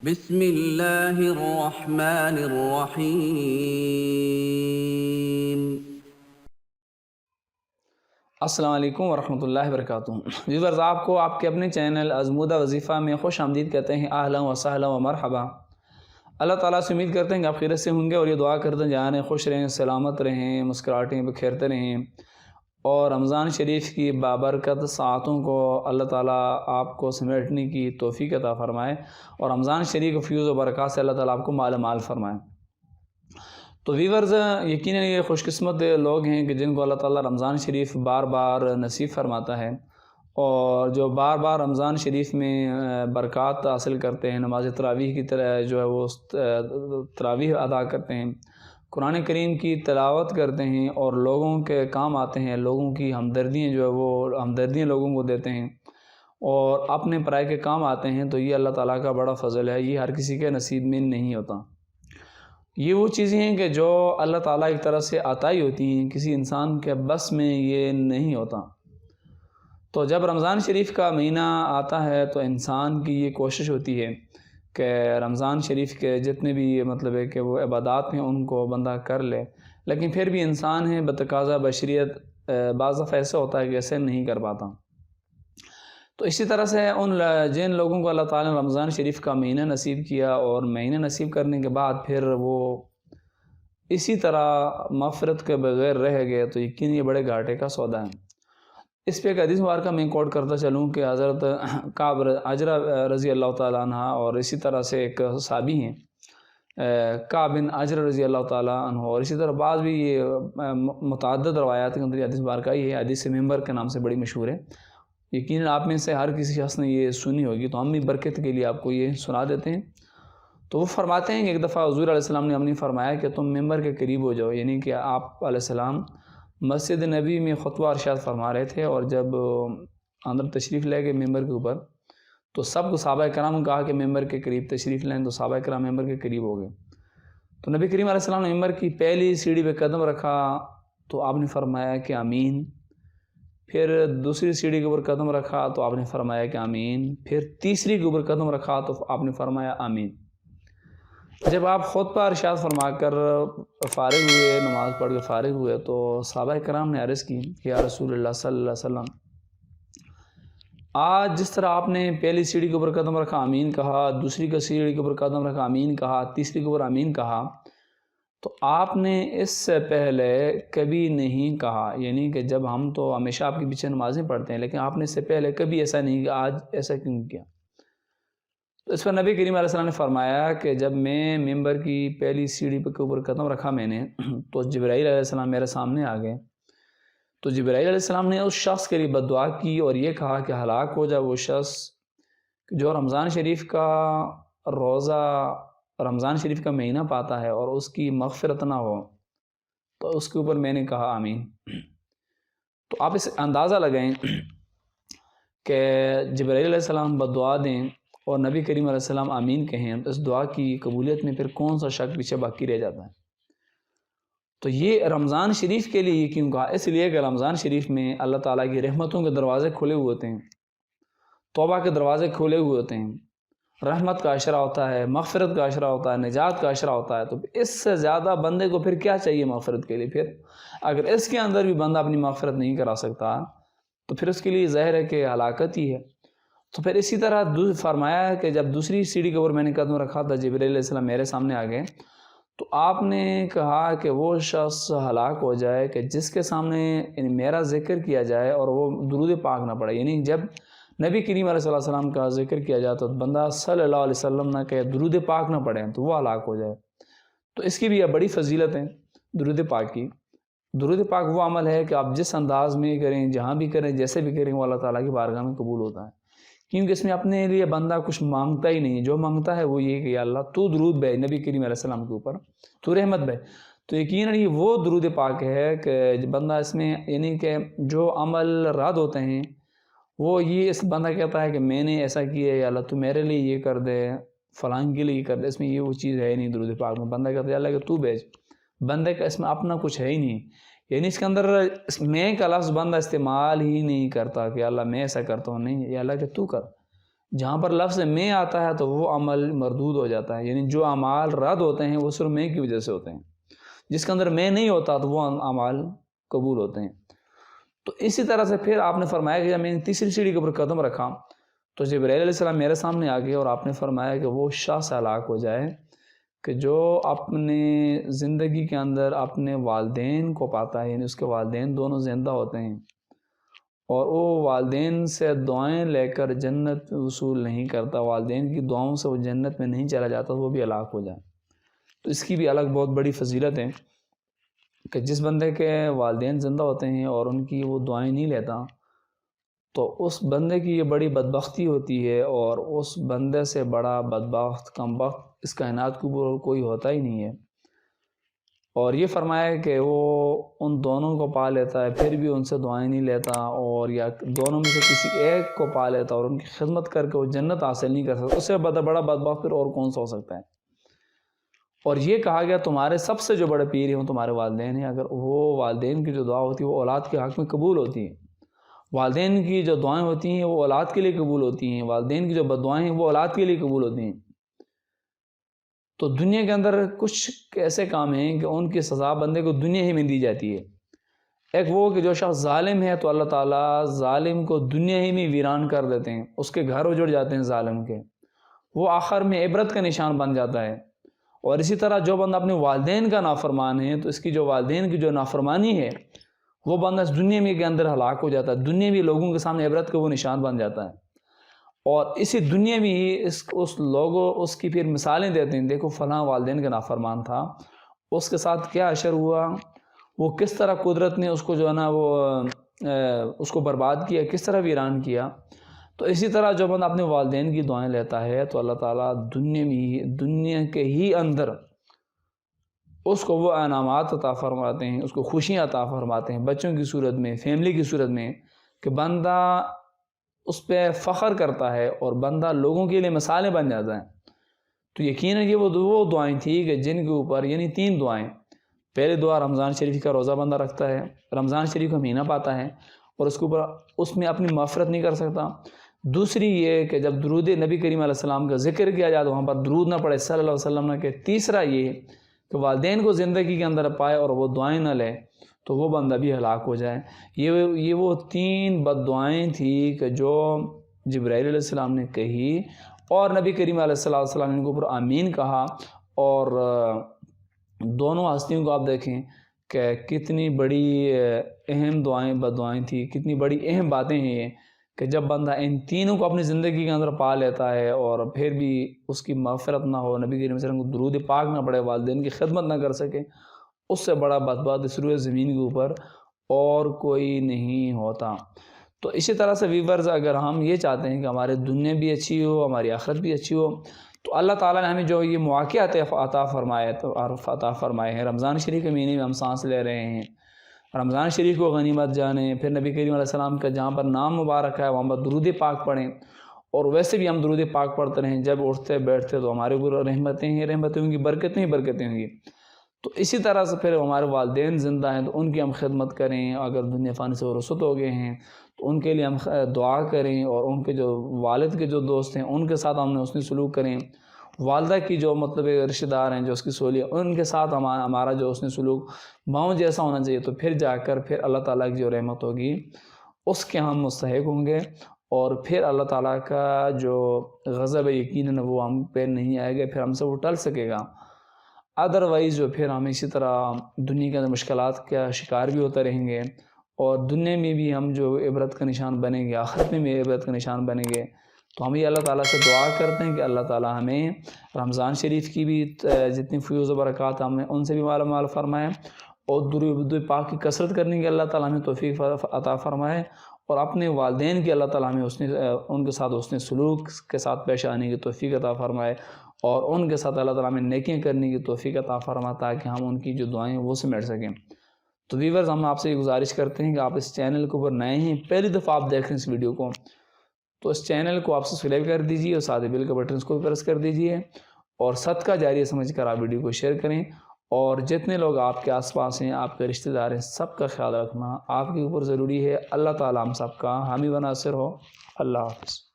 بسم اللہ الرحمن الرحیم۔ السلام علیکم ورحمۃ اللہ وبرکاتہ۔ ویورز، آپ کو آپ کے اپنے چینل ازمودہ وظیفہ میں خوش آمدید کہتے ہیں۔ اہلا و سہلا و مرحبا۔ اللہ تعالیٰ سے امید کرتے ہیں کہ آپ خیریت سے ہوں گے، اور یہ دعا کرتے ہیں جانے خوش رہیں، سلامت رہیں، مسکراہٹیں بکھیرتے رہیں، اور رمضان شریف کی بابرکت ساعتوں کو اللہ تعالیٰ آپ کو سمیٹنے کی توفیق عطا فرمائے، اور رمضان شریف کو فیوز و برکات سے اللہ تعالیٰ آپ کو مال مال فرمائے۔ تو ویورز، یقیناً یہ خوش قسمت لوگ ہیں کہ جن کو اللہ تعالیٰ رمضان شریف بار بار نصیب فرماتا ہے، اور جو بار بار رمضان شریف میں برکات حاصل کرتے ہیں، نماز تراویح کی طرح جو ہے وہ تراویح ادا کرتے ہیں، قرآن کریم کی تلاوت کرتے ہیں، اور لوگوں کے کام آتے ہیں، لوگوں کی ہمدردیاں جو ہے وہ ہمدردیاں لوگوں کو دیتے ہیں، اور اپنے پرائے کے کام آتے ہیں، تو یہ اللہ تعالیٰ کا بڑا فضل ہے۔ یہ ہر کسی کے نصیب میں نہیں ہوتا۔ یہ وہ چیزیں ہیں کہ جو اللہ تعالیٰ کی طرف سے عطائی ہوتی ہیں، کسی انسان کے بس میں یہ نہیں ہوتا۔ تو جب رمضان شریف کا مہینہ آتا ہے تو انسان کی یہ کوشش ہوتی ہے کہ رمضان شریف کے جتنے بھی مطلب ہے کہ وہ عبادات ہیں ان کو بندہ کر لے، لیکن پھر بھی انسان ہے بتقاضا بشریت بعض دفعہ ایسا ہوتا ہے کہ ایسے نہیں کر پاتا۔ تو اسی طرح سے جن لوگوں کو اللہ تعالیٰ نے رمضان شریف کا مہینہ نصیب کیا، اور مہینہ نصیب کرنے کے بعد پھر وہ اسی طرح مغفرت کے بغیر رہ گئے، تو یقین یہ بڑے گھاٹے کا سودا ہے۔ اس پہ ایک حدیث مبارکہ میں کوٹ کرتا چلوں کہ حضرت کعب عجرہ رضی اللہ تعالیٰ عنہ، اور اسی طرح سے ایک صحابی ہیں کعب بن عجرہ رضی اللہ تعالیٰ عنہ، اور اسی طرح بعض بھی یہ متعدد روایات کے اندر حدیث مبارکہ یہ حدیث ممبر کے نام سے بڑی مشہور ہے۔ یقیناً آپ میں سے ہر کسی شخص نے یہ سنی ہوگی، تو ہم بھی برکت کے لیے آپ کو یہ سنا دیتے ہیں۔ تو وہ فرماتے ہیں کہ ایک دفعہ حضور علیہ السلام نے ہم نے فرمایا کہ تم ممبر کے قریب ہو جاؤ، یعنی کہ آپ علیہ السلام مسجد نبی میں خطبہ ارشاد فرما رہے تھے، اور جب اندر تشریف لے گئے ممبر کے اوپر، تو سب کو صحابہ کرام نے کہا کہ ممبر کے قریب تشریف لیں، تو صحابہ کرام ممبر کے قریب ہو گئے۔ تو نبی کریم علیہ السلام نے ممبر کی پہلی سیڑھی پہ قدم رکھا تو آپ نے فرمایا کہ آمین، پھر دوسری سیڑھی کے اوپر قدم رکھا تو آپ نے فرمایا کہ آمین، پھر تیسری کے اوپر قدم رکھا تو آپ نے فرمایا آمین۔ جب آپ خطبہ ارشاد فرما کر فارغ ہوئے، نماز پڑھ کے فارغ ہوئے، تو صحابہ کرام نے عرض کی کہ یا رسول اللہ صلی اللہ علیہ وسلم، آج جس طرح آپ نے پہلی سیڑھی کے اوپر قدم رکھا آمین کہا، دوسری کا سیڑھی کے اوپر قدم رکھا آمین کہا، تیسری کے اوپر آمین کہا، تو آپ نے اس سے پہلے کبھی نہیں کہا، یعنی کہ جب ہم تو ہمیشہ آپ کے پیچھے نمازیں پڑھتے ہیں، لیکن آپ نے اس سے پہلے کبھی ایسا نہیں کیا، آج ایسا کیوں کیا؟ تو اس پر نبی کریم علیہ السلام نے فرمایا کہ جب میں ممبر کی پہلی سیڑھی کے اوپر قدم رکھا میں نے، تو جبرائیل علیہ السلام میرے سامنے آ گئے۔ تو جبرائیل علیہ السلام نے اس شخص کے لیے بد دعا کی، اور یہ کہا کہ ہلاک ہو جائے وہ شخص جو رمضان شریف کا روزہ، رمضان شریف کا مہینہ پاتا ہے اور اس کی مغفرت نہ ہو۔ تو اس کے اوپر میں نے کہا آمین۔ تو آپ اس اندازہ لگائیں کہ جبرائیل علیہ السلام بد دعا دیں اور نبی کریم علیہ السلام آمین کہیں، تو اس دعا کی قبولیت میں پھر کون سا شک پیچھے باقی رہ جاتا ہے؟ تو یہ رمضان شریف کے لیے یہ کیوں کہا؟ اس لیے کہ رمضان شریف میں اللہ تعالیٰ کی رحمتوں کے دروازے کھلے ہوئے ہوتے ہیں، توبہ کے دروازے کھلے ہوئے ہوتے ہیں، رحمت کا عشرہ ہوتا ہے، مغفرت کا عشرہ ہوتا ہے، نجات کا عشرہ ہوتا ہے۔ تو اس سے زیادہ بندے کو پھر کیا چاہیے مغفرت کے لیے؟ پھر اگر اس کے اندر بھی بندہ اپنی مغفرت نہیں کرا سکتا تو پھر اس کے لیے ظاہر ہے کہ ہلاکت ہی ہے۔ تو پھر اسی طرح فرمایا کہ جب دوسری سیڑھی کے اوپر میں نے قدم رکھا تھا، جبرائیل علیہ السلام میرے سامنے آ گئے، تو آپ نے کہا کہ وہ شخص ہلاک ہو جائے کہ جس کے سامنے یعنی میرا ذکر کیا جائے اور وہ درود پاک نہ پڑھے، یعنی جب نبی کریم علیہ السلام کا ذکر کیا جائے تو بندہ صلی اللہ علیہ وسلم نہ کہ درود پاک نہ پڑھے تو وہ ہلاک ہو جائے۔ تو اس کی بھی بڑی فضیلت ہے درود پاک کی۔ درود پاک وہ عمل ہے کہ آپ جس انداز میں کریں، جہاں بھی کریں، جیسے بھی کریں، وہ اللہ تعالیٰ کی بارگاہ میں قبول ہوتا ہے، کیونکہ اس میں اپنے لیے بندہ کچھ مانگتا ہی نہیں، جو مانگتا ہے وہ یہ کہ یا اللہ تو درود بھیج نبی کریم علیہ السلام کے اوپر، تو رحمت بھیج۔ تو یقیناً یہ وہ درود پاک ہے کہ بندہ اس میں یعنی کہ جو عمل رد ہوتے ہیں وہ یہ اس بندہ کہتا ہے کہ میں نے ایسا کیا ہے یا اللہ تو میرے لیے یہ کر دے، فلاں کے لیے یہ کر دے، اس میں یہ وہ چیز ہے نہیں درود پاک میں۔ بندہ کہتا ہے یا اللہ کہ تو بھیج، بندے کا اس میں اپنا کچھ ہے ہی نہیں، یعنی اس کے اندر میں کا لفظ بندہ استعمال ہی نہیں کرتا کہ اللہ میں ایسا کرتا ہوں، نہیں، یا اللہ کہ تو کر، جہاں پر لفظ میں آتا ہے تو وہ عمل مردود ہو جاتا ہے، یعنی جو اعمال رد ہوتے ہیں وہ صرف میں کی وجہ سے ہوتے ہیں، جس کے اندر میں نہیں ہوتا تو وہ اعمال قبول ہوتے ہیں۔ تو اسی طرح سے پھر آپ نے فرمایا کہ جب میں نے تیسری سیڑھی کے اوپر قدم رکھا تو جبرائیل علیہ السلام میرے سامنے آ گئے اور آپ نے فرمایا کہ وہ شخص ہلاک ہو جائے کہ جو اپنے زندگی کے اندر اپنے والدین کو پاتا ہے، یعنی اس کے والدین دونوں زندہ ہوتے ہیں اور وہ والدین سے دعائیں لے کر جنت وصول نہیں کرتا، والدین کی دعاؤں سے وہ جنت میں نہیں چلا جاتا، تو وہ بھی ہلاک ہو جائے۔ تو اس کی بھی الگ بہت بڑی فضیلت ہے کہ جس بندے کے والدین زندہ ہوتے ہیں اور ان کی وہ دعائیں نہیں لیتا تو اس بندے کی یہ بڑی بدبختی ہوتی ہے، اور اس بندے سے بڑا بدبخت کم بخت اس کائنات کو کوئی ہوتا ہی نہیں ہے۔ اور یہ فرمایا کہ وہ ان دونوں کو پا لیتا ہے پھر بھی ان سے دعائیں نہیں لیتا، اور یا دونوں میں سے کسی ایک کو پا لیتا اور ان کی خدمت کر کے وہ جنت حاصل نہیں کر سکتا، اس سے بڑا بدبخت پھر اور کون سا ہو سکتا ہے۔ اور یہ کہا گیا تمہارے سب سے جو بڑے پیر ہیں وہ تمہارے والدین ہیں، اگر وہ والدین کی جو دعا ہوتی ہے وہ اولاد کے حق میں قبول ہوتی ہے، والدین کی جو دعائیں ہوتی ہیں وہ اولاد کے لیے قبول ہوتی ہیں، والدین کی جو بددعائیں ہیں وہ اولاد کے لیے قبول ہوتی ہیں۔ تو دنیا کے اندر کچھ ایسے کام ہیں کہ ان کی سزا بندے کو دنیا ہی میں دی جاتی ہے۔ ایک وہ کہ جو شخص ظالم ہے تو اللہ تعالیٰ ظالم کو دنیا ہی میں ویران کر دیتے ہیں، اس کے گھر اجڑ جاتے ہیں ظالم کے، وہ آخر میں عبرت کا نشان بن جاتا ہے۔ اور اسی طرح جو بندہ اپنے والدین کا نافرمان ہے تو اس کی جو والدین کی جو نافرمانی ہے وہ بندہ اس دنیا میں کے اندر ہلاک ہو جاتا ہے، دنیا بھی لوگوں کے سامنے عبرت کا وہ نشان بن جاتا ہے۔ اور اسی دنیا میں ہی اس لوگوں اس کی پھر مثالیں دیتے ہیں، دیکھو فلاں والدین کا نافرمان تھا، اس کے ساتھ کیا اشر ہوا، وہ کس طرح قدرت نے اس کو جو ہے نا وہ اس کو برباد کیا، کس طرح ویران کیا۔ تو اسی طرح جو بندہ اپنے والدین کی دعائیں لیتا ہے تو اللہ تعالیٰ دنیا کے ہی اندر اس کو وہ انعامات عطا فرماتے ہیں، اس کو خوشیاں عطا فرماتے ہیں، بچوں کی صورت میں، فیملی کی صورت میں، کہ بندہ اس پہ فخر کرتا ہے اور بندہ لوگوں کے لیے مثالیں بن جاتا ہے۔ تو یقیناً یہ وہ دعائیں تھیں کہ جن کے اوپر یعنی 3 دعائیں، پہلی دعا رمضان شریف کا روزہ بندہ رکھتا ہے، رمضان شریف کا مہینہ پاتا ہے اور اس کے اوپر اس میں اپنی مغفرت نہیں کر سکتا۔ دوسری یہ کہ جب درود نبی کریم علیہ السلام کا ذکر کیا جائے تو وہاں پر درود نہ پڑے صلی اللہ علیہ وسلم نے، کہ تیسرا یہ کہ والدین کو زندگی کے اندر پائے اور وہ دعائیں نہ لے تو وہ بندہ بھی ہلاک ہو جائے۔ یہ وہ 3 بد دعائیں تھیں کہ جو جبرائیل علیہ السلام نے کہی اور نبی کریم علیہ السلام نے ان کے اوپر آمین کہا۔ اور دونوں ہستیوں کو آپ دیکھیں کہ کتنی بڑی اہم دعائیں بد دعائیں تھیں، کتنی بڑی اہم باتیں ہیں یہ، کہ جب بندہ ان تینوں کو اپنی زندگی کے اندر پا لیتا ہے اور پھر بھی اس کی مغفرت نہ ہو، نبی کریم صلی اللہ علیہ وسلم کو درود پاک نہ پڑے، والدین کی خدمت نہ کر سکے، اس سے بڑا بدبخت اس روئے زمین کے اوپر اور کوئی نہیں ہوتا۔ تو اسی طرح سے ویورز اگر ہم یہ چاہتے ہیں کہ ہمارے دنیا بھی اچھی ہو، ہماری آخرت بھی اچھی ہو، تو اللہ تعالیٰ نے ہمیں جو یہ مواقع عطا فرمائے ہیں، رمضان شریف کے مہینے میں ہم سانس لے رہے ہیں، رمضان شریف کو غنیمت جانیں، پھر نبی کریم علیہ السلام کا جہاں پر نام مبارک ہے وہاں پر درود پاک پڑھیں، اور ویسے بھی ہم درود پاک پڑھتے رہیں، جب اٹھتے بیٹھتے تو ہمارے اوپر رحمتیں ہی رحمتیں ہوں گی، برکتیں ہی برکتیں ہوں گی۔ تو اسی طرح سے پھر ہمارے والدین زندہ ہیں تو ان کی ہم خدمت کریں، اگر دنیا فانی سے رخصت ہو گئے ہیں تو ان کے لیے ہم دعا کریں، اور ان کے جو والد کے جو دوست ہیں ان کے ساتھ ہم نے حسن سلوک کریں، والدہ کی جو مطلب رشتہ دار ہیں جو اس کی سولی ان کے ساتھ ہمارا جو حسن سلوک ماؤں جیسا ہونا چاہیے، تو پھر جا کر پھر اللہ تعالیٰ کی جو رحمت ہوگی اس کے ہم مستحق ہوں گے، اور پھر اللہ تعالیٰ کا جو غضب ہے یقیناً وہ ہم پہ نہیں آئے گا، پھر ہم سے وہ ٹل سکے گا۔ ادروائز جو پھر ہم اسی طرح دنیا کے اندر مشکلات کا شکار بھی ہوتے رہیں گے، اور دنیا میں بھی ہم جو عبرت کا نشان بنیں گے، آخرت میں بھی عبرت کا نشان بنیں گے۔ تو ہم یہ اللہ تعالیٰ سے دعا کرتے ہیں کہ اللہ تعالیٰ ہمیں رمضان شریف کی بھی جتنی فیوز و برکات ہمیں ان سے بھی مال فرمائے، اور درود پاک کی کثرت کرنے کی اللہ تعالیٰ ہمیں توفیق عطا فرمائے، اور اپنے والدین کی اللہ تعالیٰ ہمیں ان کے ساتھ حسن سلوک کے ساتھ پیش آنے کی توفیق عطا فرمائے، اور ان کے ساتھ اللہ تعالیٰ ہمیں نیکیاں کرنے کی توفیق عطا فرمائے تاکہ ہم ان کی جو دعائیں وہ سمیٹ سکیں۔ تو ویورز ہم آپ سے یہ گزارش کرتے ہیں کہ آپ اس چینل کے اوپر نئے ہیں، پہلی دفعہ آپ دیکھ رہے ہیں اس ویڈیو کو، تو اس چینل کو آپ سبسکرائب کر دیجیے اور ساتھ بیل کے بٹن کو پریس کر دیجیے، اور صدقہ جاریہ سمجھ کر آپ ویڈیو کو شیئر کریں، اور جتنے لوگ آپ کے آس پاس ہیں، آپ کے رشتہ دار ہیں، سب کا خیال رکھنا آپ کے اوپر ضروری ہے۔ اللہ تعالیٰ ہم سب کا حامی و ناصر ہو۔ اللہ حافظ۔